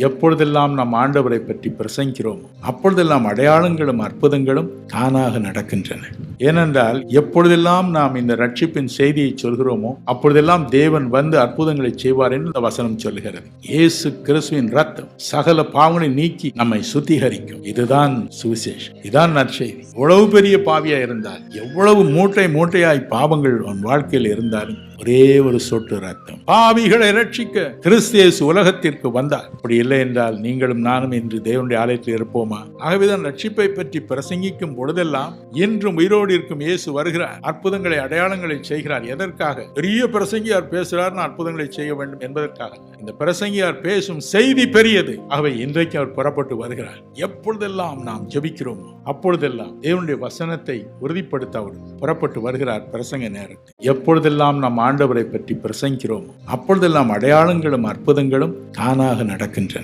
எப்பொழுதெல்லாம் நாம் ஆண்டவரை பற்றி பிரசங்கிக்கிறோமோ அப்பொழுதெல்லாம் அடையாளங்களும் அற்புதங்களும் தானாக நடக்கின்றன. ஏனென்றால் எப்பொழுதெல்லாம் நாம் இந்த ரட்சிப்பின் செய்தியை சொல்கிறோமோ அப்பொழுதெல்லாம் தேவன் வந்து அற்புதங்களை செய்வார் என்று இந்த வசனம் சொல்கிறது. இயேசு கிறிஸ்துவின் ரத்தம் சகல பாவங்களை நீக்கி நம்மை சுத்திகரிக்கும். இதுதான் சுவிசேஷம், இதுதான் நற்செய்தி. எவ்வளவு பெரிய பாவியா இருந்தால், எவ்வளவு மூட்டையாய் பாவங்கள் உன் வாழ்க்கையில் இருந்தாலும் ஒரே ஒரு சொட்டு ரத்தம் பாவிகளை ரட்சிக்க கிறிஸ்து இயேசு உலகத்திற்கு வந்தார். அப்படி இல்லை என்றால் நீங்களும் நானும் இன்று தேவனுடைய ஆலயத்தில் இருப்போமா? ஆகவேதான் ரட்சிப்பை பற்றி பிரசங்கிக்கும் பொழுதெல்லாம் இன்றும் உயிரோடு இருக்கும் இயேசு வருகிறார், அற்புதங்களை அடையாளங்களை செய்கிறார். எதற்காக? பெரிய பிரசங்கியார் பேசுகிறார், அற்புதங்களை செய்ய வேண்டும் என்பதற்காக. இந்த பிரசங்கியார் பேசும் செய்தி பெரியது. ஆகவே இன்றைக்கு அவர் புறப்பட்டு வருகிறார். எப்பொழுதெல்லாம் நாம் ஜெபிக்கிறோமோ அப்பொழுதெல்லாம் தேவனுடைய வசனத்தை உறுதிப்படுத்த அவர் புறப்பட்டு வருகிறார். பிரசங்க நேரத்தில் எப்பொழுதெல்லாம் நாம் ஆண்டவரை பற்றி பிரசங்கிக்கிறோமோ அப்பொழுதெல்லாம் அடையாளங்களும் அற்புதங்களும் தானாக நடக்கின்றன.